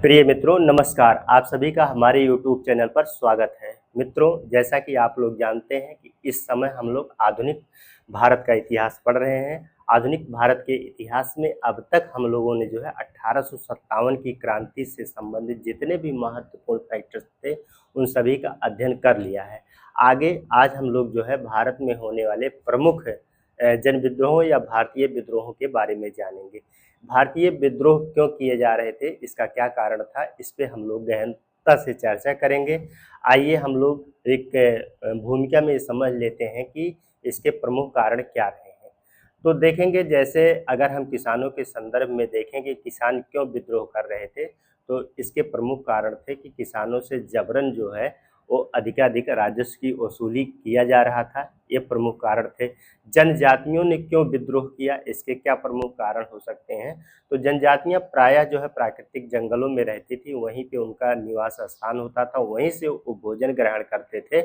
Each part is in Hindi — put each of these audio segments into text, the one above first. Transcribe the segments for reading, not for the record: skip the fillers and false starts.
प्रिय मित्रों, नमस्कार। आप सभी का हमारे YouTube चैनल पर स्वागत है। मित्रों, जैसा कि आप लोग जानते हैं कि इस समय हम लोग आधुनिक भारत का इतिहास पढ़ रहे हैं। आधुनिक भारत के इतिहास में अब तक हम लोगों ने जो है 1857 की क्रांति से संबंधित जितने भी महत्वपूर्ण फैक्टर्स थे उन सभी का अध्ययन कर लिया है। आगे आज हम लोग जो है भारत में होने वाले प्रमुख जन विद्रोहों या भारतीय विद्रोहों के बारे में जानेंगे। भारतीय विद्रोह क्यों किए जा रहे थे, इसका क्या कारण था, इस पे हम लोग गहनता से चर्चा करेंगे। आइए हम लोग एक भूमिका में समझ लेते हैं कि इसके प्रमुख कारण क्या रहे हैं। तो देखेंगे, जैसे अगर हम किसानों के संदर्भ में देखेंगे किसान क्यों विद्रोह कर रहे थे, तो इसके प्रमुख कारण थे कि किसानों से जबरन जो है वो अधिकाधिक राजस्व की वसूली किया जा रहा था। ये प्रमुख कारण थे। जनजातियों ने क्यों विद्रोह किया, इसके क्या प्रमुख कारण हो सकते हैं। तो जनजातियां प्रायः जो है प्राकृतिक जंगलों में रहती थी, वहीं पे उनका निवास स्थान होता था, वहीं से वो भोजन ग्रहण करते थे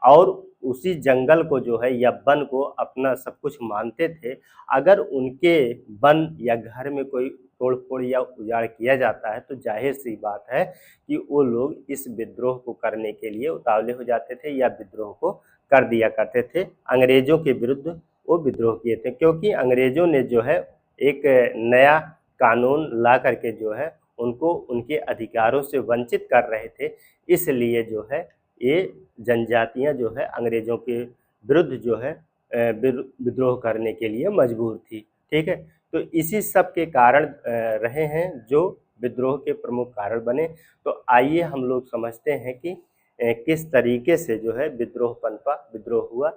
और उसी जंगल को जो है या वन को अपना सब कुछ मानते थे। अगर उनके वन या घर में कोई तोड़ फोड़ या उजाड़ किया जाता है तो जाहिर सी बात है कि वो लोग इस विद्रोह को करने के लिए उतावले हो जाते थे या विद्रोह को कर दिया करते थे। अंग्रेजों के विरुद्ध वो विद्रोह किए थे, क्योंकि अंग्रेजों ने जो है एक नया कानून ला करके जो है उनको उनके अधिकारों से वंचित कर रहे थे। इसलिए जो है ये जनजातियां जो है अंग्रेजों के विरुद्ध जो है विद्रोह करने के लिए मजबूर थी। ठीक है, तो इसी सब के कारण रहे हैं जो विद्रोह के प्रमुख कारण बने। तो आइए हम लोग समझते हैं कि किस तरीके से जो है विद्रोह पनपा, विद्रोह हुआ।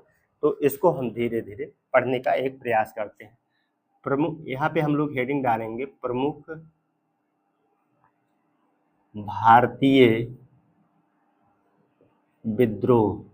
तो इसको हम धीरे धीरे पढ़ने का एक प्रयास करते हैं। प्रमुख, यहाँ पे हम लोग हेडिंग डालेंगे प्रमुख भारतीय विद्रोह।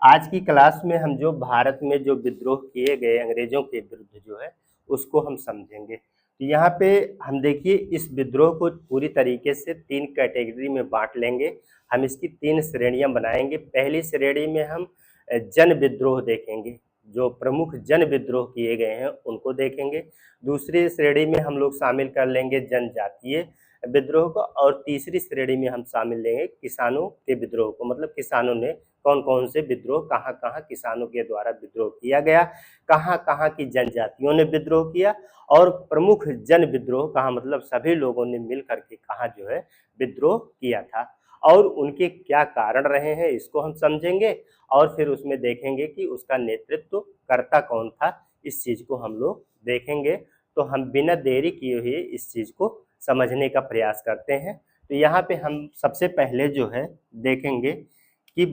आज की क्लास में हम जो भारत में जो विद्रोह किए गए अंग्रेजों के विरुद्ध जो है उसको हम समझेंगे। तो यहाँ पे हम देखिए इस विद्रोह को पूरी तरीके से 3 कैटेगरी में बांट लेंगे। हम इसकी 3 श्रेणियां बनाएंगे। पहली श्रेणी में हम जन विद्रोह देखेंगे, जो प्रमुख जन विद्रोह किए गए हैं उनको देखेंगे। दूसरी श्रेणी में हम लोग शामिल कर लेंगे जनजातीय विद्रोह को, और तीसरी श्रेणी में हम शामिल लेंगे किसानों के विद्रोह को। मतलब किसानों ने कौन कौन से विद्रोह, कहाँ कहाँ किसानों के द्वारा विद्रोह किया गया, कहाँ कहाँ की जनजातियों ने विद्रोह किया, और प्रमुख जन विद्रोह कहाँ, मतलब सभी लोगों ने मिल करके कहाँ जो है विद्रोह किया था और उनके क्या कारण रहे हैं, इसको हम समझेंगे। और फिर उसमें देखेंगे कि उसका नेतृत्व करता कौन था, इस चीज को हम लोग देखेंगे। तो हम बिना देरी किए हुए इस चीज को समझने का प्रयास करते हैं। तो यहाँ पे हम सबसे पहले जो है देखेंगे कि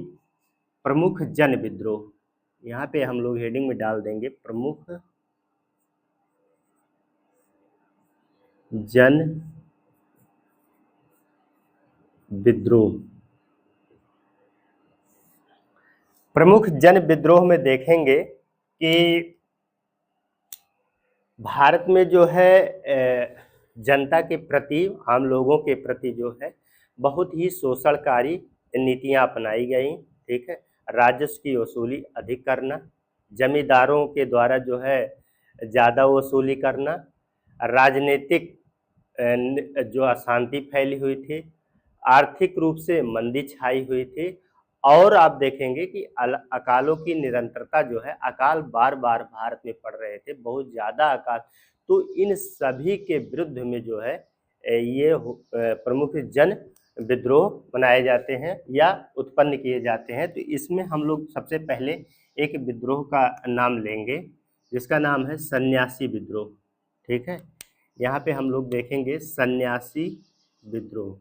प्रमुख जन विद्रोह। यहाँ पे हम लोग हेडिंग में डाल देंगे प्रमुख जन विद्रोह। प्रमुख जन विद्रोह में देखेंगे कि भारत में जो है जनता के प्रति, आम लोगों के प्रति जो है बहुत ही शोषणकारी नीतियां अपनाई गई। ठीक है, राजस्व की वसूली अधिक करना, जमींदारों के द्वारा जो है ज़्यादा वसूली करना, राजनीतिक जो अशांति फैली हुई थी, आर्थिक रूप से मंदी छाई हुई थी, और आप देखेंगे कि अकालों की निरंतरता जो है, अकाल बार बार भारत में पड़ रहे थे, बहुत ज़्यादा अकाल। तो इन सभी के विरुद्ध में जो है ये प्रमुख जन विद्रोह बनाए जाते हैं या उत्पन्न किए जाते हैं। तो इसमें हम लोग सबसे पहले एक विद्रोह का नाम लेंगे जिसका नाम है सन्यासी विद्रोह। ठीक है, यहाँ पे हम लोग देखेंगे सन्यासी विद्रोह।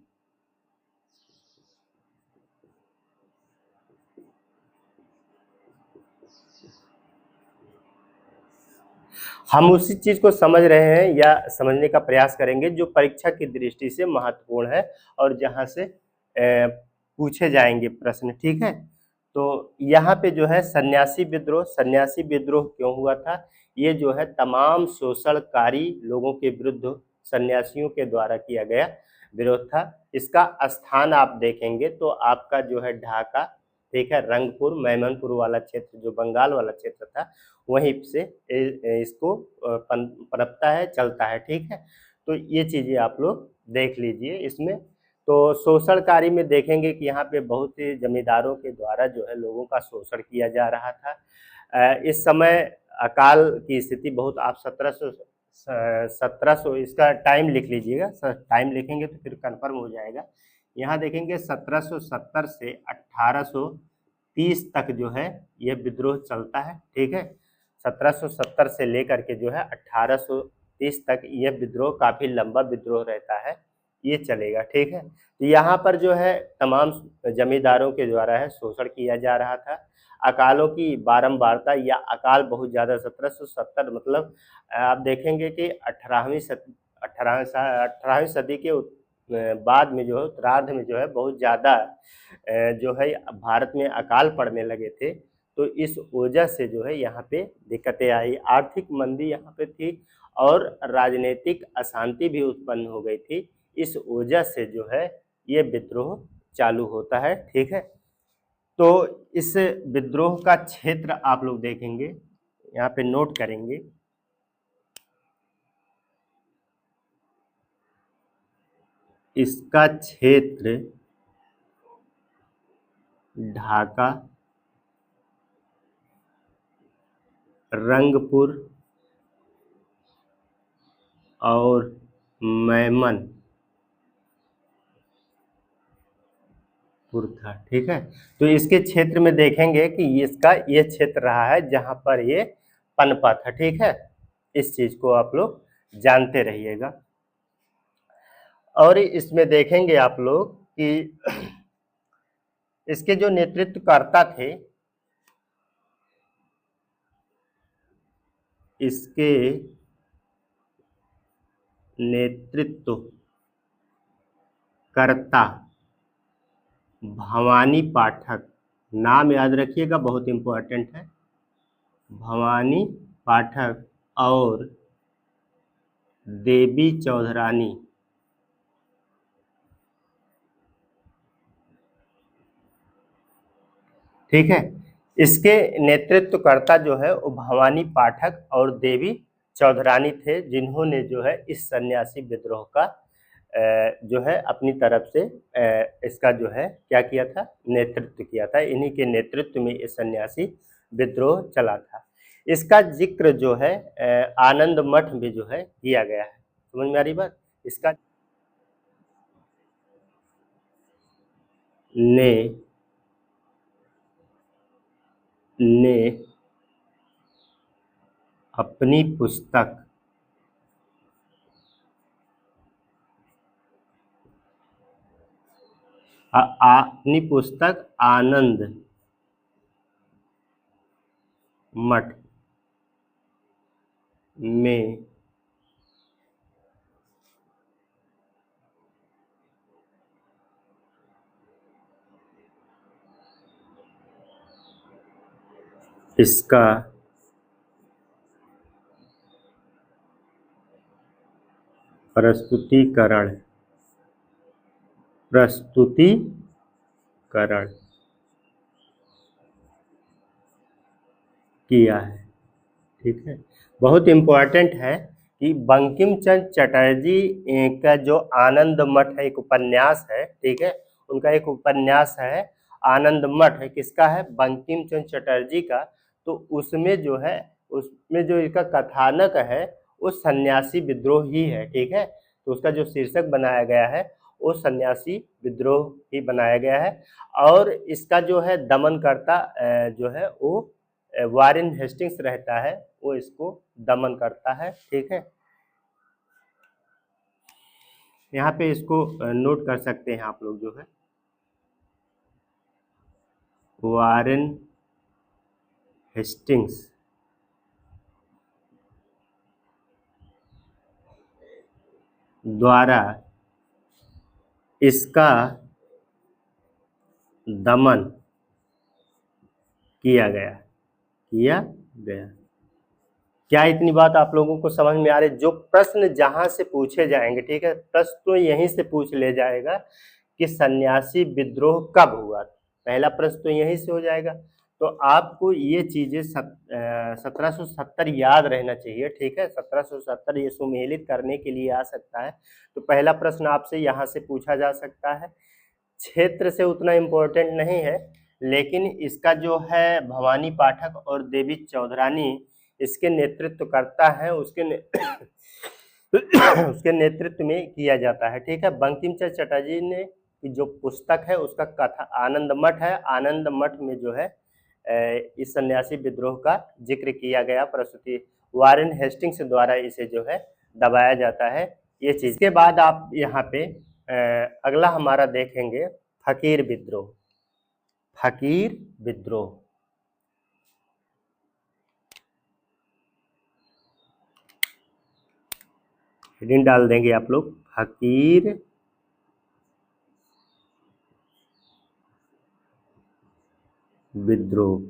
हम उसी चीज को समझ रहे हैं या समझने का प्रयास करेंगे जो परीक्षा की दृष्टि से महत्वपूर्ण है और जहां से पूछे जाएंगे प्रश्न। ठीक है, तो यहाँ पे जो है सन्यासी विद्रोह। सन्यासी विद्रोह क्यों हुआ था, ये जो है तमाम शोषणकारी लोगों के विरुद्ध सन्यासियों के द्वारा किया गया विरोध था। इसका स्थान आप देखेंगे तो आपका जो है ढाका ठीक है। रंगपुर मैमनपुर वाला क्षेत्र जो बंगाल वाला क्षेत्र था वहीं से इसको पनपता है, चलता है, ठीक है। तो ये चीजें आप लोग देख लीजिए इसमें। तो शोषणकारी में देखेंगे कि यहाँ पे बहुत ही जमींदारों के द्वारा जो है लोगों का शोषण किया जा रहा था। इस समय अकाल की स्थिति बहुत, आप 1700 इसका टाइम लिख लीजिएगा, टाइम लिखेंगे तो फिर कंफर्म हो जाएगा। यहाँ देखेंगे 1770 से 1830 तक जो है यह विद्रोह चलता है, ठीक है। 1770 से लेकर के जो है 1830 तक यह विद्रोह काफी लंबा विद्रोह रहता है, ये चलेगा, ठीक है। तो यहाँ पर जो है तमाम जमींदारों के द्वारा है शोषण किया जा रहा था। अकालों की बारंबारता या अकाल बहुत ज़्यादा, 1770 मतलब आप देखेंगे कि 18वीं सदी के बाद में जो है उत्तरार्ध में जो है बहुत ज़्यादा जो है भारत में अकाल पड़ने लगे थे। तो इस वजह से जो है यहाँ पे दिक्कतें आई, आर्थिक मंदी यहाँ पे थी और राजनीतिक अशांति भी उत्पन्न हो गई थी। इस वजह से जो है ये विद्रोह चालू होता है, ठीक है। तो इस विद्रोह का क्षेत्र आप लोग देखेंगे, यहाँ पे नोट करेंगे। इसका क्षेत्र ढाका, रंगपुर और मैमनपुर था, ठीक है। तो इसके क्षेत्र में देखेंगे कि इसका ये क्षेत्र रहा है जहां पर ये पनपा था, ठीक है। इस चीज को आप लोग जानते रहिएगा। और इसमें देखेंगे आप लोग कि इसके जो नेतृत्वकर्ता थे, इसके नेतृत्वकर्ता भवानी पाठक, नाम याद रखिएगा, बहुत इंपॉर्टेंट है, भवानी पाठक और देवी चौधरानी, ठीक है। इसके नेतृत्वकर्ता जो है वो भवानी पाठक और देवी चौधरानी थे, जिन्होंने जो है इस सन्यासी विद्रोह का जो है अपनी तरफ से इसका जो है क्या किया था, नेतृत्व किया था। इन्हीं के नेतृत्व में ये सन्यासी विद्रोह चला था। इसका जिक्र जो है आनंद मठ में जो है किया गया है। समझ में आ रही बात। इसका ने अपनी पुस्तक आनंद मठ में इसका प्रस्तुतिकरण किया है, ठीक है। बहुत इम्पोर्टेंट है कि बंकिम चंद्र चटर्जी का जो आनंद मठ है, एक उपन्यास है, ठीक है। उनका एक उपन्यास है आनंद मठ है, किसका है, बंकिम चंद्र चटर्जी का। तो उसमें जो है, उसमें जो इसका कथानक है वो सन्यासी विद्रोह ही है, ठीक है। तो उसका जो शीर्षक बनाया गया है वो सन्यासी विद्रोह ही बनाया गया है। और इसका जो है दमनकर्ता जो है वो वारेन हेस्टिंग्स रहता है, वो इसको दमन करता है, ठीक है। यहाँ पे इसको नोट कर सकते हैं आप लोग जो है, वारेन हेस्टिंग्स द्वारा इसका दमन किया गया। क्या इतनी बात आप लोगों को समझ में आ रही? जो प्रश्न जहां से पूछे जाएंगे, ठीक है, प्रश्न तो यहीं से पूछ ले जाएगा कि सन्यासी विद्रोह कब हुआ, पहला प्रश्न तो यहीं से हो जाएगा। तो आपको ये चीजें 1770 याद रहना चाहिए, ठीक है। 1770 ये सुमेलित करने के लिए आ सकता है। तो पहला प्रश्न आपसे यहाँ से पूछा जा सकता है। क्षेत्र से उतना इम्पोर्टेंट नहीं है, लेकिन इसका जो है भवानी पाठक और देवी चौधरानी इसके नेतृत्व करता है, उसके नेतृत्व में किया जाता है, ठीक है। बंकिम चंद्र चटर्जी ने जो पुस्तक है उसका कथा आनंद मठ है। आनंद मठ में जो है इस सन्यासी विद्रोह का जिक्र किया गया। प्रस्तुति वारेन हेस्टिंग्स द्वारा इसे जो है दबाया जाता है ये चीज। के बाद आप यहाँ पे अगला हमारा देखेंगे फकीर विद्रोह। फकीर विद्रोह हेडिंग डाल देंगे आप लोग, फकीर विद्रोह,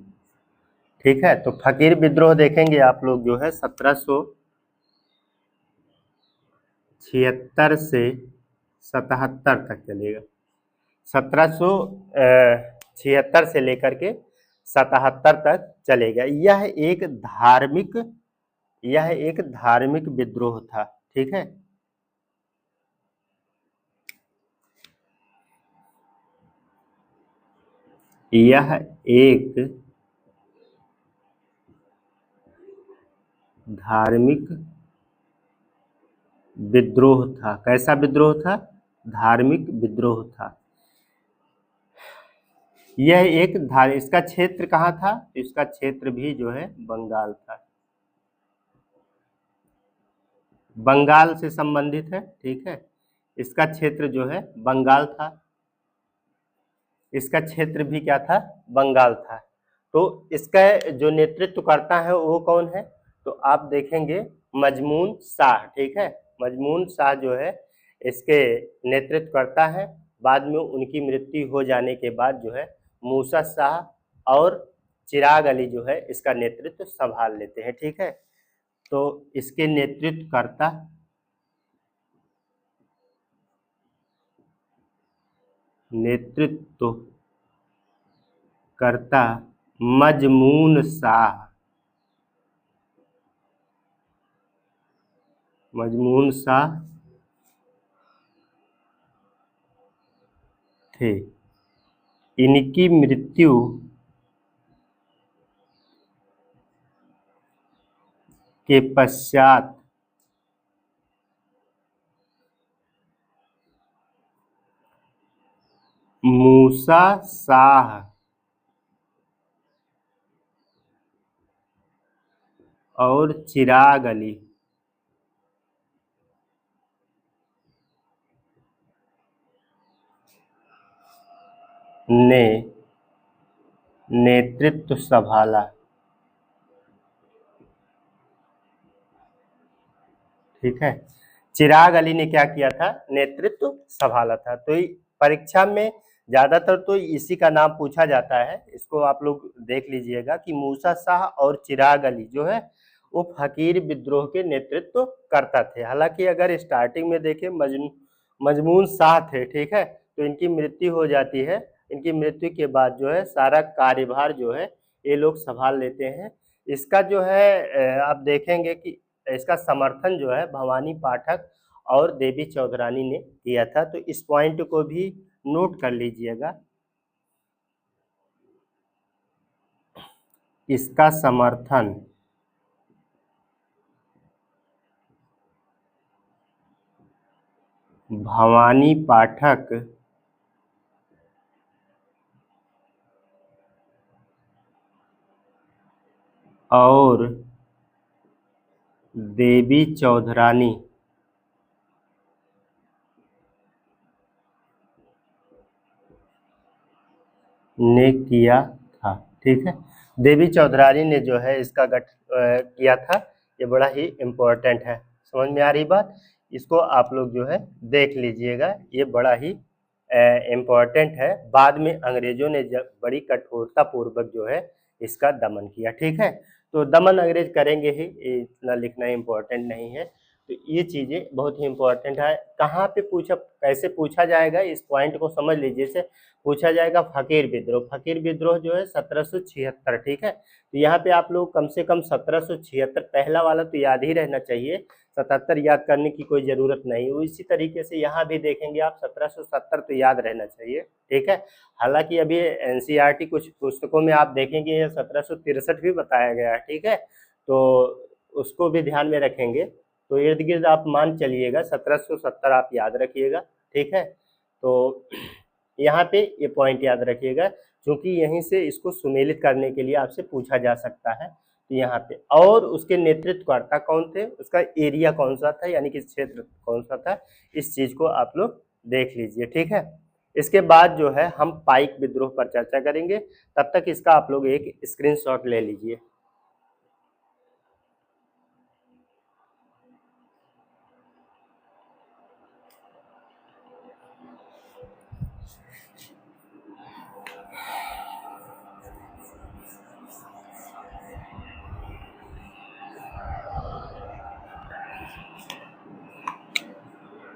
ठीक है। तो फकीर विद्रोह देखेंगे आप लोग जो है 1776 से 77 तक चलेगा। 1776 से लेकर के 77 तक चलेगा। यह एक धार्मिक विद्रोह था, ठीक है। यह एक धार्मिक विद्रोह था। कैसा विद्रोह था? धार्मिक विद्रोह था। यह एक इसका क्षेत्र कहाँ था? इसका क्षेत्र भी जो है बंगाल था, बंगाल से संबंधित है, ठीक है। इसका क्षेत्र जो है बंगाल था, इसका क्षेत्र भी क्या था? बंगाल था। तो इसका जो नेतृत्व करता है वो कौन है? तो आप देखेंगे मजमून शाह, ठीक है। मजमून शाह जो है इसके नेतृत्व करता है। बाद में उनकी मृत्यु हो जाने के बाद जो है मूसा शाह और चिराग अली जो है इसका नेतृत्व संभाल लेते हैं, ठीक है। तो इसके नेतृत्व करता मजमून शाह थे। इनकी मृत्यु के पश्चात मूसा शाह और चिराग अली ने नेतृत्व संभाला, ठीक है। चिराग अली ने क्या किया था? नेतृत्व संभाला था। तो परीक्षा में ज्यादातर तो इसी का नाम पूछा जाता है। इसको आप लोग देख लीजिएगा कि मूसा शाह और चिराग अली जो है वो फकीर विद्रोह के नेतृत्व करता थे। हालांकि अगर स्टार्टिंग में देखें मजमून शाह थे, ठीक है। तो इनकी मृत्यु हो जाती है। इनकी मृत्यु के बाद जो है सारा कार्यभार जो है ये लोग संभाल लेते हैं। इसका जो है आप देखेंगे कि इसका समर्थन जो है भवानी पाठक और देवी चौधरानी ने किया था। तो इस पॉइंट को भी नोट कर लीजिएगा। इसका समर्थन भवानी पाठक और देवी चौधरानी ने किया था, ठीक है। देवी चौधरानी ने जो है इसका गठन किया था। ये बड़ा ही इम्पोर्टेंट है। समझ में आ रही बात? इसको आप लोग जो है देख लीजिएगा, ये बड़ा ही इम्पोर्टेंट है। बाद में अंग्रेजों ने जब बड़ी कठोरता पूर्वक जो है इसका दमन किया, ठीक है। तो दमन अंग्रेज करेंगे ही, इतना लिखना इम्पोर्टेंट नहीं है। तो तो ये चीजें बहुत ही इंपॉर्टेंट है। कहाँ पे पूछा, कैसे पूछा जाएगा, इस पॉइंट को समझ लीजिए। जैसे पूछा जाएगा फकीर विद्रोह, फकीर विद्रोह जो है 1776, ठीक है। तो यहाँ पे आप लोग कम से कम 1776, पहला वाला तो याद ही रहना चाहिए, 77 याद करने की कोई जरूरत नहीं। इसी तरीके से यहाँ भी देखेंगे आप 1770 तो याद रहना चाहिए, ठीक है। हालांकि अभी एनसीईआरटी कुछ पुस्तकों में आप देखेंगे 1763 भी बताया गया है, ठीक है, तो उसको भी ध्यान में रखेंगे। तो इर्द गिर्द आप मान चलिएगा 1770 आप याद रखिएगा, ठीक है। तो यहाँ पे ये पॉइंट याद रखिएगा, क्योंकि यहीं से इसको सुमेलित करने के लिए आपसे पूछा जा सकता है। तो यहाँ पे और उसके नेतृत्वकर्ता कौन थे, उसका एरिया कौन सा था, यानी कि क्षेत्र कौन सा था, इस चीज को आप लोग देख लीजिए, ठीक है। इसके बाद जो है हम पाइक विद्रोह पर चर्चा करेंगे, तब तक इसका आप लोग एक स्क्रीनशॉट ले लीजिए।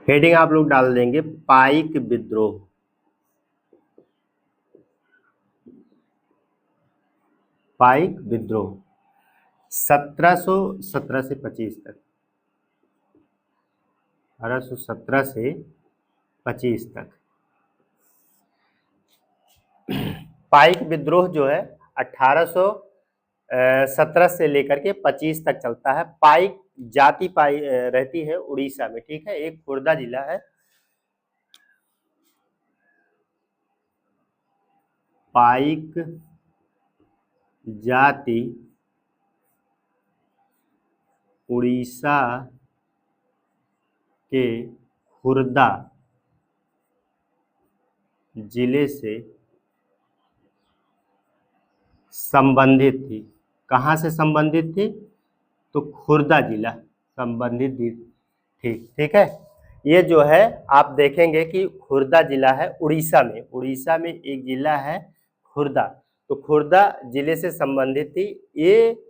हेडिंग आप लोग डाल देंगे पाइक विद्रोह। पाइक विद्रोह 1717 से 25 तक, 1817 से 25 तक। पाइक विद्रोह जो है 1817 से लेकर के 25 तक चलता है। पाइक जाति पाई रहती है उड़ीसा में, ठीक है, एक खुर्दा जिला है। पाइक जाति उड़ीसा के खुर्दा जिले से संबंधित थी। कहाँ से संबंधित थी, तो खुर्दा जिला संबंधित थी, ठीक है। ये जो है आप देखेंगे कि खुर्दा जिला है उड़ीसा में, उड़ीसा में एक जिला है खुर्दा, तो खुर्दा जिले से संबंधित थी। ये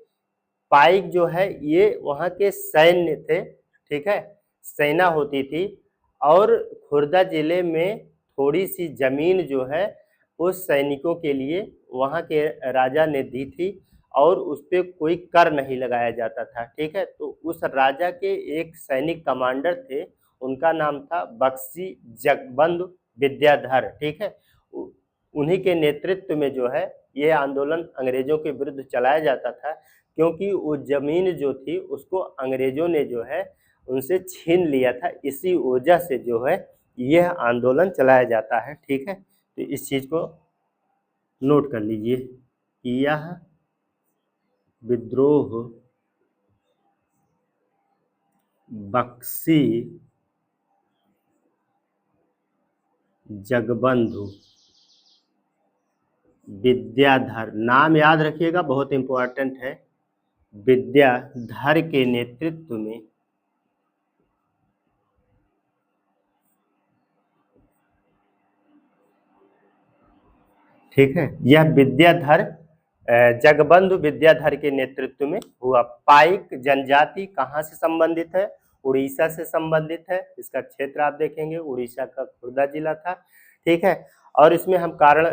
पाइक जो है ये वहाँ के सैन्य थे, ठीक है, सेना होती थी। और खुर्दा जिले में थोड़ी सी जमीन जो है उस सैनिकों के लिए वहाँ के राजा ने दी थी, और उस पर कोई कर नहीं लगाया जाता था, ठीक है। तो उस राजा के एक सैनिक कमांडर थे, उनका नाम था बख्शी जगबंधु विद्याधर, ठीक है। उन्हीं के नेतृत्व में जो है ये आंदोलन अंग्रेजों के विरुद्ध चलाया जाता था, क्योंकि वो जमीन जो थी उसको अंग्रेजों ने जो है उनसे छीन लिया था। इसी वजह से जो है यह आंदोलन चलाया जाता है, ठीक है। तो इस चीज को नोट कर लीजिए कि यह विद्रोह बख्शी जगबंधु विद्याधर, नाम याद रखिएगा, बहुत इंपॉर्टेंट है, विद्याधर के नेतृत्व में ठीक है, यह विद्याधर जगबंधु विद्याधर के नेतृत्व में हुआ। पाइक जनजाति कहाँ से संबंधित है, उड़ीसा से संबंधित है। इसका क्षेत्र आप देखेंगे उड़ीसा का खुर्दा जिला था, ठीक है। और इसमें हम कारण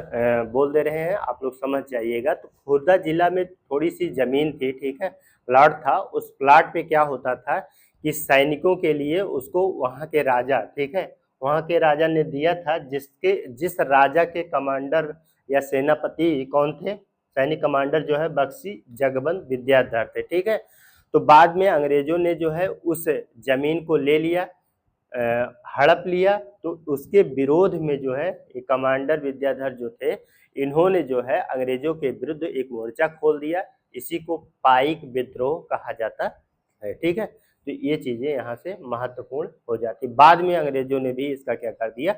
बोल दे रहे हैं, आप लोग समझ जाइएगा। तो खुर्दा जिला में थोड़ी सी जमीन थी, ठीक है, प्लाट था। उस प्लाट पे क्या होता था कि सैनिकों के लिए उसको वहाँ के राजा, ठीक है, वहाँ के राजा ने दिया था, जिस राजा के कमांडर या सेनापति कौन थे, सैनिक कमांडर जो है बख्शी जगबंधु विद्याधर थे, ठीक है। तो बाद में अंग्रेजों ने जो है उस जमीन को ले लिया, हड़प लिया। तो उसके विरोध में जो है ये कमांडर विद्याधर जो थे, इन्होंने जो है अंग्रेजों के विरुद्ध एक मोर्चा खोल दिया। इसी को पाइक विद्रोह कहा जाता है, ठीक है। तो ये चीजें यहाँ से महत्वपूर्ण हो जाती। बाद में अंग्रेजों ने भी इसका क्या कर दिया,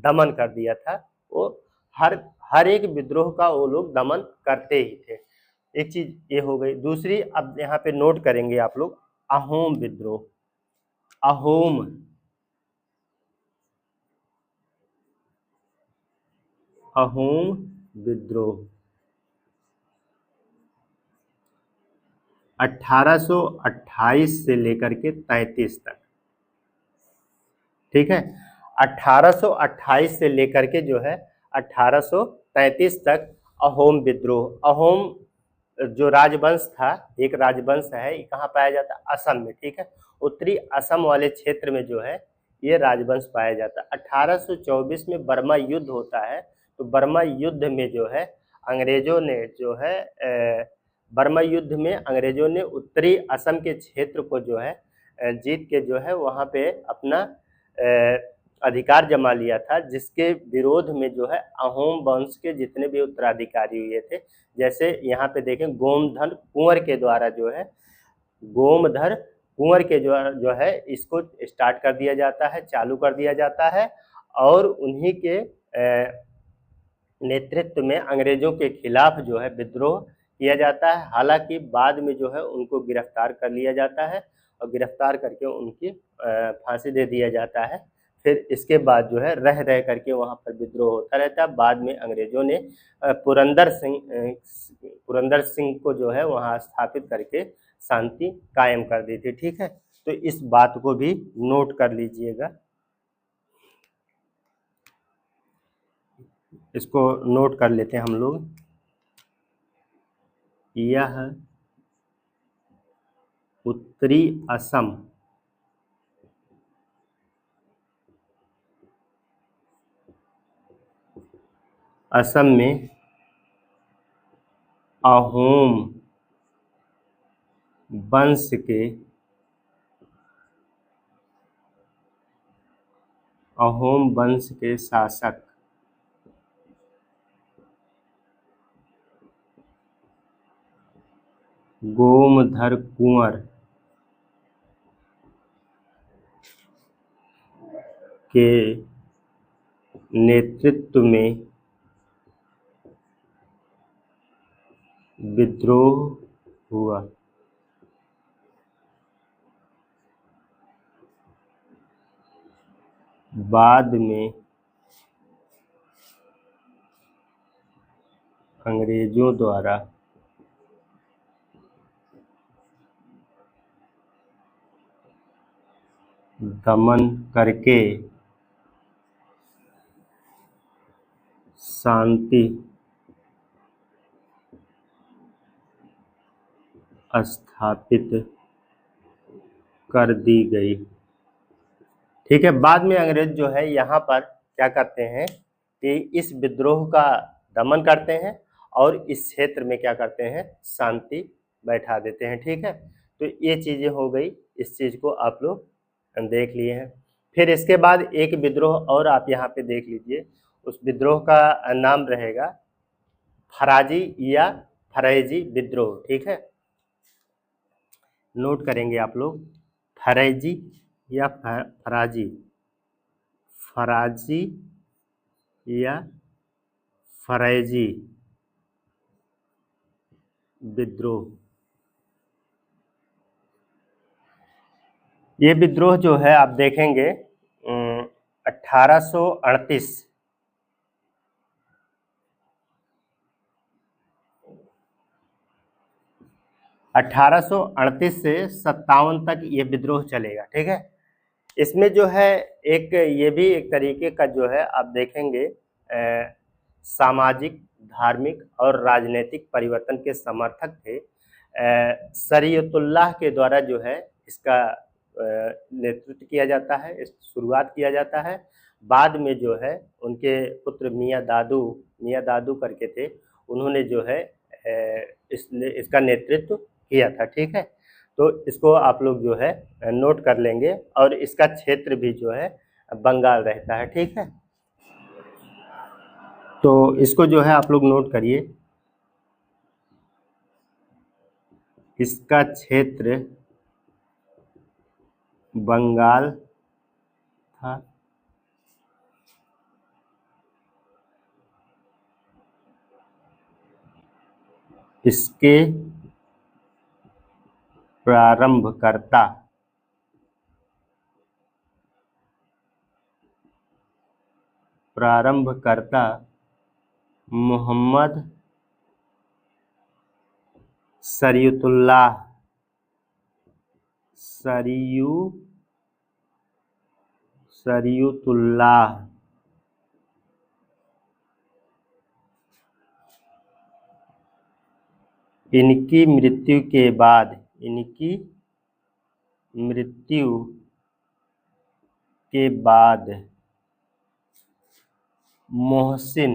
दमन कर दिया था। वो हर एक विद्रोह का वो लोग दमन करते ही थे। एक चीज ये हो गई। दूसरी अब यहाँ पे नोट करेंगे आप लोग, अहोम विद्रोह। अहोम अहोम विद्रोह 1828 से लेकर के 33 तक, ठीक है। 1828 से लेकर के जो है 1833 तक अहोम विद्रोह, अहोम जो राजवंश था, एक राजवंश है, ये कहाँ पाया जाता है? असम में, ठीक है। उत्तरी असम वाले क्षेत्र में जो है ये राजवंश पाया जाता है। 1824 में बर्मा युद्ध होता है, तो बर्मा युद्ध में जो है अंग्रेजों ने जो है बर्मा युद्ध में अंग्रेजों ने उत्तरी असम के क्षेत्र को जो है जीत के जो है वहाँ पे अपना अधिकार जमा लिया था, जिसके विरोध में जो है अहोम वंश के जितने भी उत्तराधिकारी हुए थे, जैसे यहाँ पे देखें गोमधन कुंवर के द्वारा जो है, गोमधर कुंवर के जो है इसको स्टार्ट कर दिया जाता है, चालू कर दिया जाता है, और उन्हीं के नेतृत्व में अंग्रेजों के खिलाफ जो है विद्रोह किया जाता है। हालांकि बाद में जो है उनको गिरफ्तार कर लिया जाता है और गिरफ्तार करके उनकी फांसी दे दिया जाता है। फिर इसके बाद जो है रह रह करके वहाँ पर विद्रोह होता रहता है। बाद में अंग्रेजों ने पुरंदर सिंह को जो है वहाँ स्थापित करके शांति कायम कर दी थी, ठीक है। तो इस बात को भी नोट कर लीजिएगा, इसको नोट कर लेते हैं हम लोग। यह उत्तरी असम में अहोम वंश के शासक गोमधर कुंवर के नेतृत्व में विद्रोह हुआ। बाद में अंग्रेजों द्वारा दमन करके शांति स्थापित कर दी गई, ठीक है। बाद में अंग्रेज जो है यहाँ पर क्या करते हैं कि इस विद्रोह का दमन करते हैं और इस क्षेत्र में क्या करते हैं, शांति बैठा देते हैं, ठीक है। तो ये चीजें हो गई, इस चीज को आप लोग देख लिए हैं। फिर इसके बाद एक विद्रोह और आप यहाँ पे देख लीजिए, उस विद्रोह का नाम रहेगा फराजी या फरैजी विद्रोह, ठीक है। नोट करेंगे आप लोग, फरैजी या फराजी, फराजी या फरैजी विद्रोह। ये विद्रोह जो है आप देखेंगे 1838 से 57 तक ये विद्रोह चलेगा, ठीक है। इसमें जो है एक ये भी एक तरीके का जो है आप देखेंगे सामाजिक, धार्मिक और राजनीतिक परिवर्तन के समर्थक थे। शरीयतुल्लाह के द्वारा जो है इसका नेतृत्व किया जाता है, इस शुरुआत किया जाता है। बाद में जो है उनके पुत्र मियाँ दादू करके थे, उन्होंने जो है इसका नेतृत्व किया था, ठीक है। तो इसको आप लोग जो है नोट कर लेंगे, और इसका क्षेत्र भी जो है बंगाल रहता है, ठीक है। तो इसको जो है आप लोग नोट करिए, इसका क्षेत्र बंगाल था, इसके प्रारंभकर्ता मोहम्मद शरीयतुल्लाह इनकी मृत्यु के बाद मोहसिन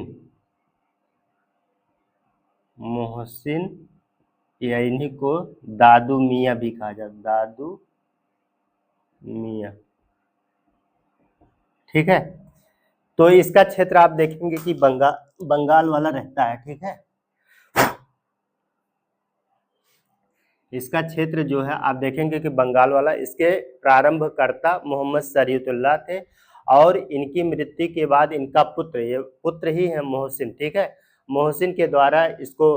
या इन्हीं को दादू मियाँ भी कहा जाता, दादू मियाँ। ठीक है, तो इसका क्षेत्र आप देखेंगे कि बंगाल वाला रहता है। ठीक है, इसका क्षेत्र जो है आप देखेंगे कि बंगाल वाला। इसके प्रारंभकर्ता मोहम्मद शरीयतुल्लाह थे और इनकी मृत्यु के बाद इनका पुत्र, ये पुत्र ही है मोहसिन। ठीक है, मोहसिन के द्वारा इसको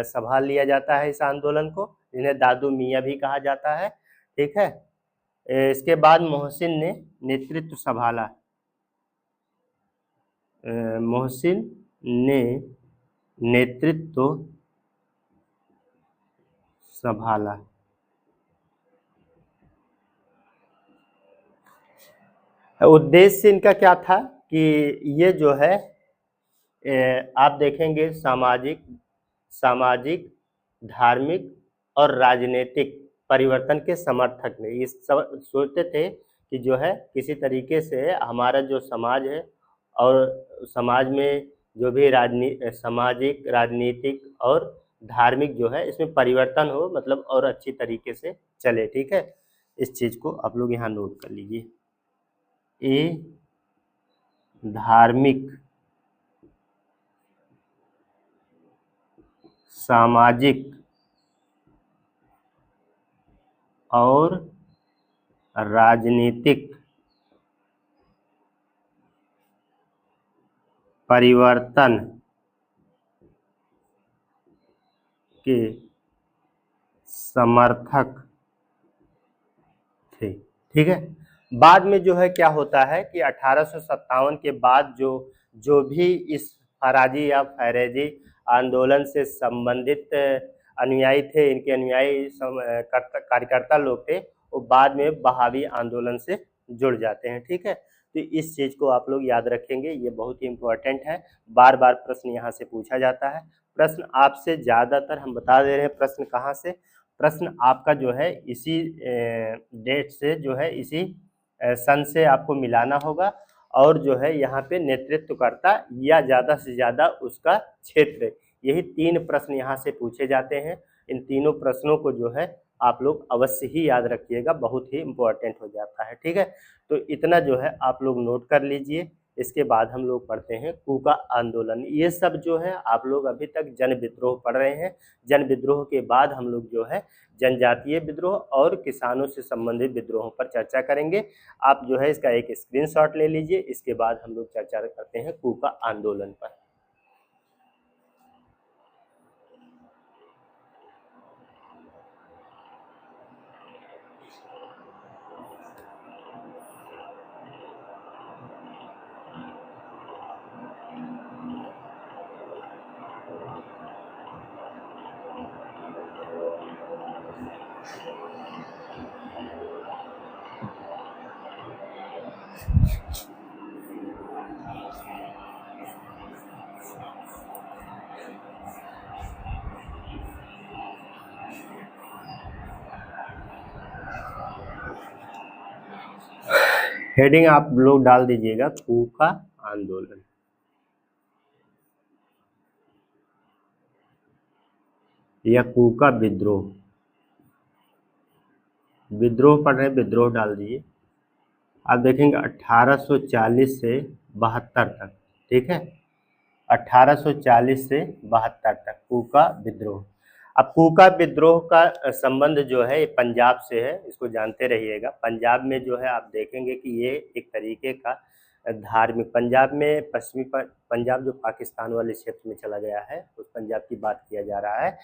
संभाल लिया जाता है इस आंदोलन को, जिन्हें दादू मियाँ भी कहा जाता है। ठीक है, इसके बाद मोहसिन ने नेतृत्व संभाला, मोहसिन ने नेतृत्व संभाला। उद्देश्य इनका क्या था कि ये जो है आप देखेंगे सामाजिक, धार्मिक और राजनीतिक परिवर्तन के समर्थक ने। ये सोचते थे कि जो है किसी तरीके से हमारा जो समाज है और समाज में जो भी सामाजिक, राजनीतिक और धार्मिक जो है इसमें परिवर्तन हो, मतलब और अच्छी तरीके से चले। ठीक है, इस चीज को आप लोग यहाँ नोट कर लीजिए। ए धार्मिक, सामाजिक और राजनीतिक परिवर्तन के समर्थक थे। ठीक है, बाद में जो है क्या होता है कि 1857 के बाद जो भी इस फराजी या फैरेजी आंदोलन से संबंधित अनुयायी थे, इनके अनुयायी कार्यकर्ता लोग थे, वो बाद में बहावी आंदोलन से जुड़ जाते हैं। ठीक है, तो इस चीज को आप लोग याद रखेंगे, ये बहुत ही इम्पोर्टेंट है। बार बार प्रश्न यहाँ से पूछा जाता है। प्रश्न आपसे ज्यादातर हम बता दे रहे हैं प्रश्न कहाँ से, प्रश्न आपका जो है इसी डेट से, जो है इसी सन से आपको मिलाना होगा। और जो है यहाँ पे नेतृत्वकर्ता या ज्यादा से ज्यादा उसका क्षेत्र, यही 3 प्रश्न यहाँ से पूछे जाते हैं। इन तीनों प्रश्नों को जो है आप लोग अवश्य ही याद रखिएगा, बहुत ही इम्पोर्टेंट हो जाता है। ठीक है, तो इतना जो है आप लोग नोट कर लीजिए। इसके बाद हम लोग पढ़ते हैं कूका आंदोलन। ये सब जो है आप लोग अभी तक जन विद्रोह पढ़ रहे हैं। जन विद्रोह के बाद हम लोग जो है जनजातीय विद्रोह और किसानों से संबंधित विद्रोहों पर चर्चा करेंगे। आप जो है इसका एक स्क्रीनशॉट ले लीजिए। इसके बाद हम लोग चर्चा करते हैं कूका आंदोलन पर। हेडिंग आप लोग डाल दीजिएगा कूका आंदोलन। या कूका विद्रोह, विद्रोह पढ़ रहे हैं, विद्रोह डाल दीजिए। आप देखेंगे 1840 से 72 तक। ठीक है, 1840 से 72 तक कूका विद्रोह। अब कूका विद्रोह का संबंध जो है ये पंजाब से है, इसको जानते रहिएगा। पंजाब में जो है आप देखेंगे कि ये एक तरीके का धार्मिक, पंजाब में पश्चिमी पंजाब जो पाकिस्तान वाले क्षेत्र में चला गया है, उस पंजाब की बात किया जा रहा है।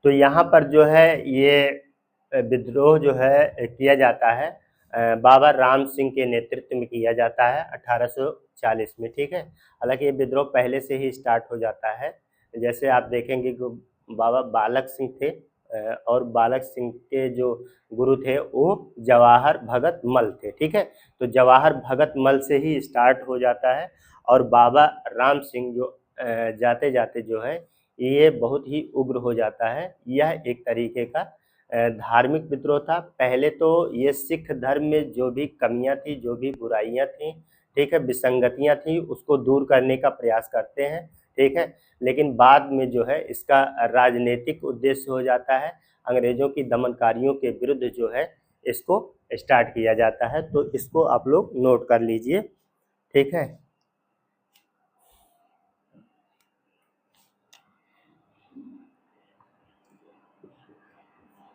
तो यहाँ पर जो है ये विद्रोह जो है किया जाता है, बाबा राम सिंह के नेतृत्व में किया जाता है 1840 में। ठीक है, हालांकि ये विद्रोह पहले से ही स्टार्ट हो जाता है। जैसे आप देखेंगे कि बाबा बालक सिंह थे, और बालक सिंह के जो गुरु थे वो जवाहर भगत मल थे। ठीक है, तो जवाहर भगत मल से ही स्टार्ट हो जाता है और बाबा राम सिंह जो जाते जाते जो है ये बहुत ही उग्र हो जाता है। यह एक तरीके का धार्मिक विद्रोह था। पहले तो ये सिख धर्म में जो भी कमियां थी, जो भी बुराइयां थी, ठीक है, विसंगतियां थी, उसको दूर करने का प्रयास करते हैं। ठीक है, लेकिन बाद में जो है इसका राजनीतिक उद्देश्य हो जाता है। अंग्रेजों की दमनकारियों के विरुद्ध जो है इसको स्टार्ट किया जाता है। तो इसको आप लोग नोट कर लीजिए। ठीक है,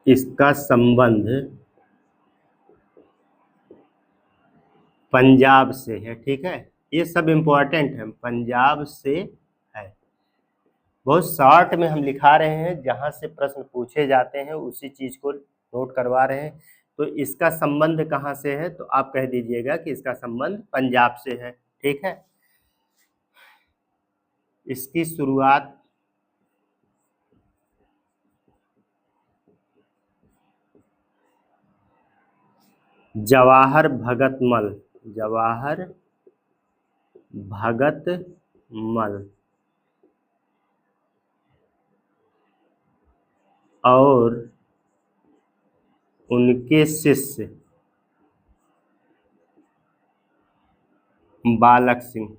इसका संबंध पंजाब से है। ठीक है, ये सब इम्पोर्टेंट है, पंजाब से है। बहुत शॉर्ट में हम लिखा रहे हैं, जहां से प्रश्न पूछे जाते हैं उसी चीज को नोट करवा रहे हैं। तो इसका संबंध कहां से है, तो आप कह दीजिएगा कि इसका संबंध पंजाब से है। ठीक है, इसकी शुरुआत जवाहर भगत मल, जवाहर भगत मल और उनके शिष्य बालक सिंह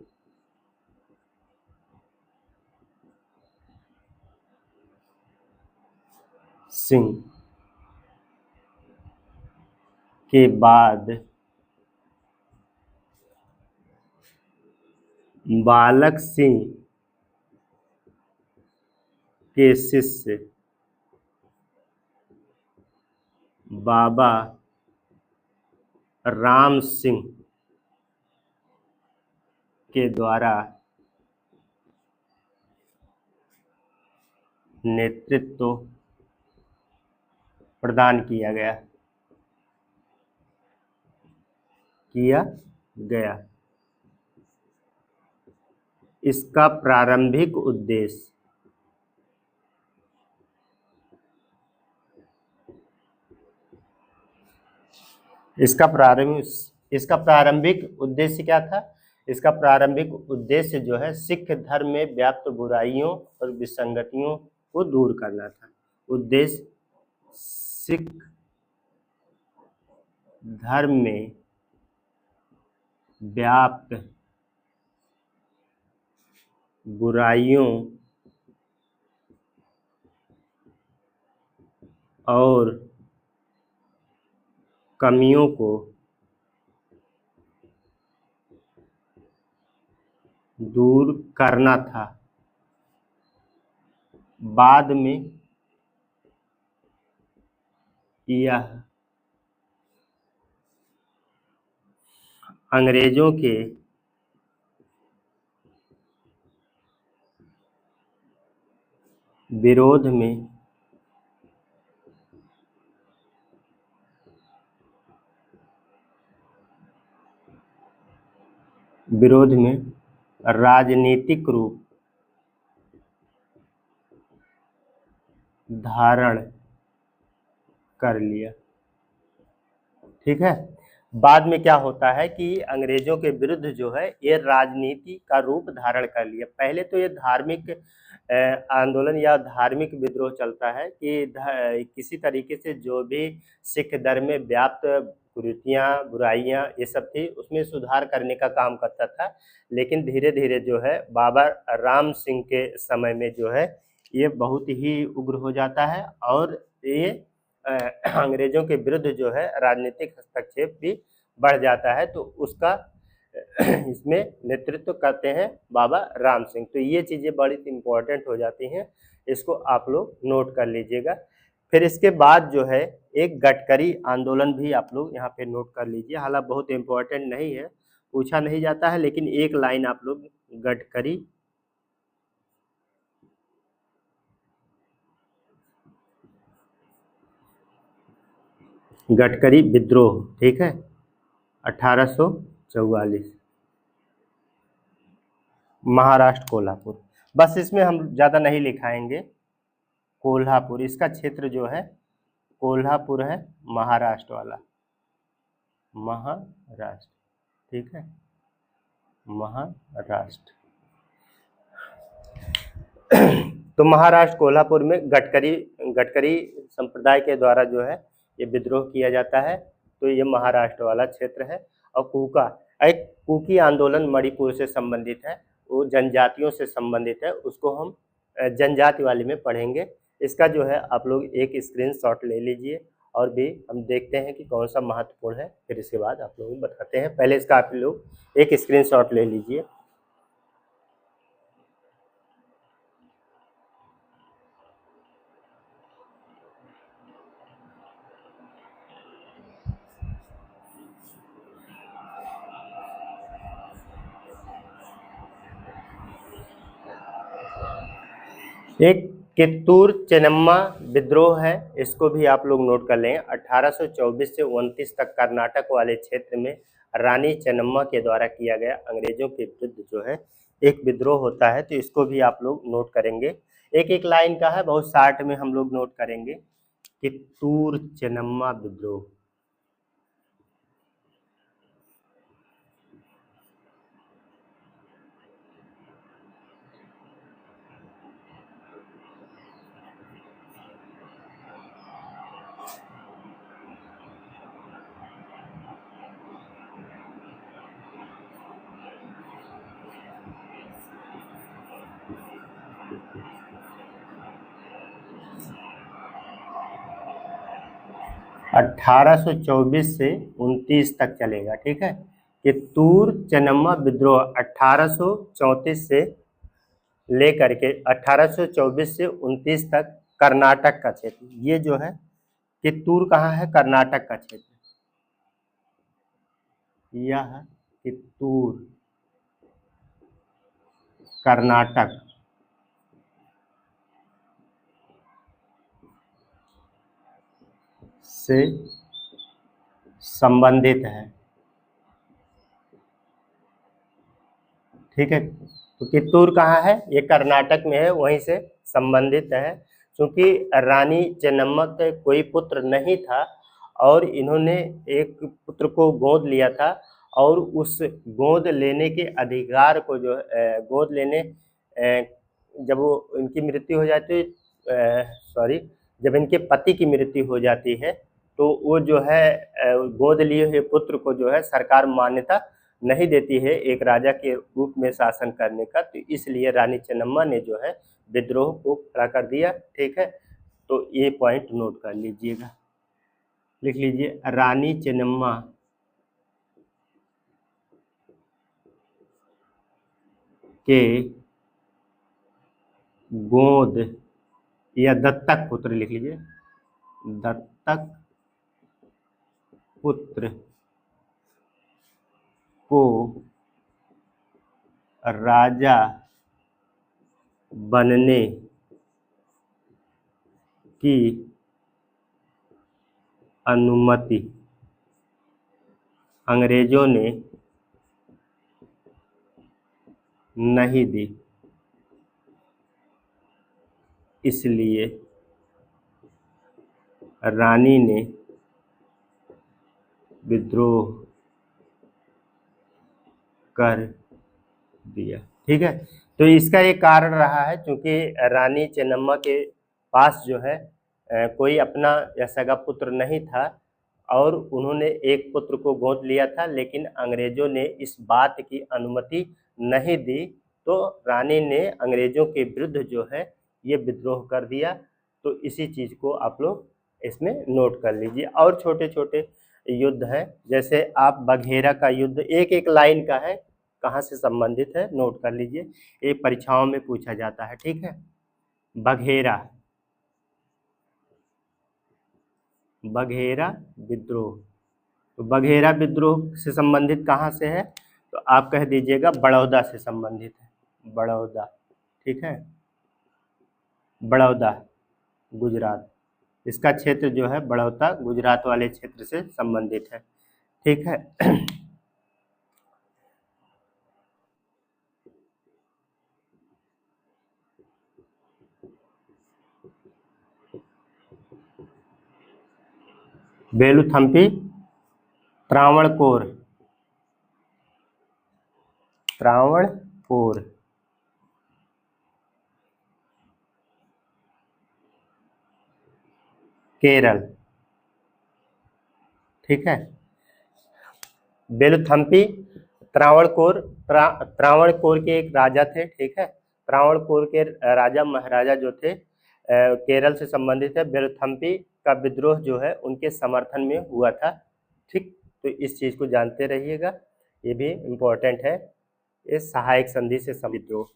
के बाद बालक सिंह के शिष्य बाबा राम सिंह के द्वारा नेतृत्व प्रदान किया गया। इसका प्रारंभिक उद्देश्य इसका प्रारंभिक उद्देश्य क्या था? इसका प्रारंभिक उद्देश्य जो है सिख धर्म में व्याप्त बुराइयों और विसंगतियों को दूर करना था। उद्देश्य सिख धर्म में व्याप्त बुराइयों और कमियों को दूर करना था। बाद में यह अंग्रेजों के विरोध में राजनीतिक रूप धारण कर लिया। ठीक है, बाद में क्या होता है कि अंग्रेजों के विरुद्ध जो है ये राजनीति का रूप धारण कर लिया। पहले तो ये धार्मिक आंदोलन या धार्मिक विद्रोह चलता है कि किसी तरीके से जो भी सिख धर्म में व्याप्त कुरीतियाँ, बुराइयाँ ये सब थी उसमें सुधार करने का काम करता था। लेकिन धीरे धीरे जो है बाबा राम सिंह के समय में जो है ये बहुत ही उग्र हो जाता है और ये अंग्रेजों के विरुद्ध जो है राजनीतिक हस्तक्षेप भी बढ़ जाता है। तो उसका इसमें नेतृत्व करते हैं बाबा राम सिंह। तो ये चीज़ें बड़ी इम्पोर्टेंट हो जाती हैं, इसको आप लोग नोट कर लीजिएगा। फिर इसके बाद जो है एक गडकरी आंदोलन भी आप लोग यहाँ पे नोट कर लीजिए। हालांकि बहुत इम्पोर्टेंट नहीं है, पूछा नहीं जाता है, लेकिन एक लाइन आप लोग गडकरी विद्रोह, ठीक है, 1844, महाराष्ट्र कोल्हापुर। बस इसमें हम ज़्यादा नहीं लिखाएंगे। कोल्हापुर, इसका क्षेत्र जो है कोल्हापुर है, महाराष्ट्र वाला, महाराष्ट्र, ठीक है, महाराष्ट्र। तो महाराष्ट्र कोल्हापुर में गडकरी संप्रदाय के द्वारा जो है ये विद्रोह किया जाता है। तो ये महाराष्ट्र वाला क्षेत्र है। और एक कुकी आंदोलन मणिपुर से संबंधित है, वो जनजातियों से संबंधित है, उसको हम जनजाति वाले में पढ़ेंगे। इसका जो है आप लोग एक स्क्रीनशॉट ले लीजिए और भी हम देखते हैं कि कौन सा महत्वपूर्ण है, फिर इसके बाद आप लोग बताते हैं। पहले इसका आप लोग एक स्क्रीनशॉट ले लीजिए। एक कित्तूर चेन्नम्मा विद्रोह है, इसको भी आप लोग नोट कर लें। 1824 से 29 तक कर्नाटक वाले क्षेत्र में रानी चेन्नम्मा के द्वारा किया गया अंग्रेजों के विरुद्ध जो है एक विद्रोह होता है, तो इसको भी आप लोग नोट करेंगे। एक एक लाइन का है, बहुत शार्ट में हम लोग नोट करेंगे। कित्तूर चेन्नम्मा विद्रोह, 1824 से 29 तक चलेगा, ठीक है। कित्तूर चेन्नम्मा विद्रोह 1834 से लेकर के 1824 से 29 तक कर्नाटक का क्षेत्र, ये जो है कित्तूर कहाँ है, कर्नाटक का क्षेत्र, यह कित्तूर कर्नाटक से संबंधित है, ठीक है। तो कित्तूर कहाँ है, ये कर्नाटक में है, वहीं से संबंधित है। क्योंकि रानी चेन्नम्मा के कोई पुत्र नहीं था और इन्होंने एक पुत्र को गोद लिया था, और उस गोद लेने के अधिकार को जो गोद लेने जब वो इनकी मृत्यु हो जाती है, जब इनके पति की मृत्यु हो जाती है, तो वो जो है गोद लिए हुए पुत्र को जो है सरकार मान्यता नहीं देती है एक राजा के रूप में शासन करने का। तो इसलिए रानी चेन्नम्मा ने जो है विद्रोह को खड़ा कर दिया, ठीक है। तो ये पॉइंट नोट कर लीजिएगा, लिख लीजिए। रानी चेन्नम्मा के गोद या दत्तक पुत्र, लिख लीजिए, दत्तक पुत्र को राजा बनने की अनुमति अंग्रेजों ने नहीं दी, इसलिए रानी ने विद्रोह कर दिया, ठीक है। तो इसका एक कारण रहा है, क्योंकि रानी चेन्नम्मा के पास जो है कोई अपना या सगा पुत्र नहीं था, और उन्होंने एक पुत्र को गोद लिया था, लेकिन अंग्रेजों ने इस बात की अनुमति नहीं दी। तो रानी ने अंग्रेजों के विरुद्ध जो है ये विद्रोह कर दिया। तो इसी चीज़ को आप लोग इसमें नोट कर लीजिए। और छोटे छोटे युद्ध हैं, जैसे आप बघेरा का युद्ध, एक एक लाइन का है, कहाँ से संबंधित है नोट कर लीजिए, ये परीक्षाओं में पूछा जाता है, ठीक है। बघेरा, बघेरा विद्रोह, तो बघेरा विद्रोह से संबंधित कहाँ से है, तो आप कह दीजिएगा बड़ौदा से संबंधित है, बड़ौदा, ठीक है, बड़ौदा गुजरात, इसका क्षेत्र जो है बड़ौदा गुजरात वाले क्षेत्र से संबंधित है, ठीक है। बेलूथम्पी, त्रावणकोर, त्रावणकोर, केरल। ठीक है, बेलूथम्पी, त्रावणकोर, त्रावणकोर के एक राजा थे। ठीक है, त्रावणकोर के राजा महाराजा जो थे केरल से संबंधित है। बेलूथम्पी का विद्रोह जो है उनके समर्थन में हुआ था। ठीक, तो इस चीज को जानते रहिएगा, ये भी इम्पोर्टेंट है। ये सहायक संधि से विद्रोह।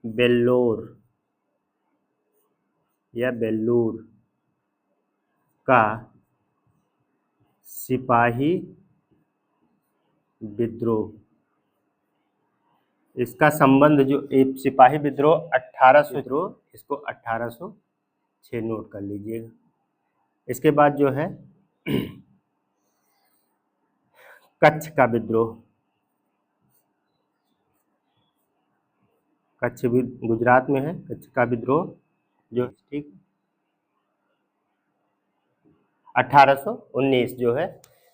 बेल्लोर या बेल्लूर का सिपाही विद्रोह, इसका संबंध जो सिपाही विद्रोह 1800 विद्रोह, इसको 1806 नोट कर लीजिएगा। इसके बाद जो है कच्छ का विद्रोह, कच्छ भी गुजरात में है। कच्छ का विद्रोह जो, ठीक, 1819 जो है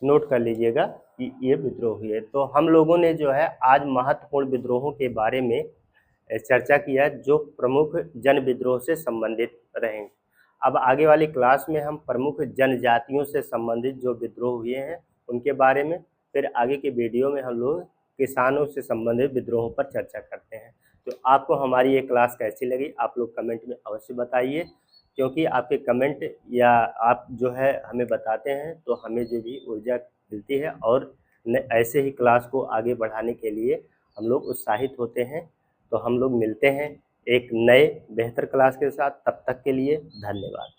नोट कर लीजिएगा कि ये विद्रोह हुए। तो हम लोगों ने जो है आज महत्वपूर्ण विद्रोहों के बारे में चर्चा किया जो प्रमुख जन विद्रोह से संबंधित रहेंगे। अब आगे वाली क्लास में हम प्रमुख जनजातियों से संबंधित जो विद्रोह हुए हैं उनके बारे में, फिर आगे के वीडियो में हम लोग किसानों से संबंधित विद्रोहों पर चर्चा करते हैं। तो आपको हमारी ये क्लास कैसी लगी आप लोग कमेंट में अवश्य बताइए, क्योंकि आपके कमेंट या आप जो है हमें बताते हैं तो हमें जो भी ऊर्जा मिलती है और ऐसे ही क्लास को आगे बढ़ाने के लिए हम लोग उत्साहित होते हैं। तो हम लोग मिलते हैं एक नए बेहतर क्लास के साथ, तब तक के लिए धन्यवाद।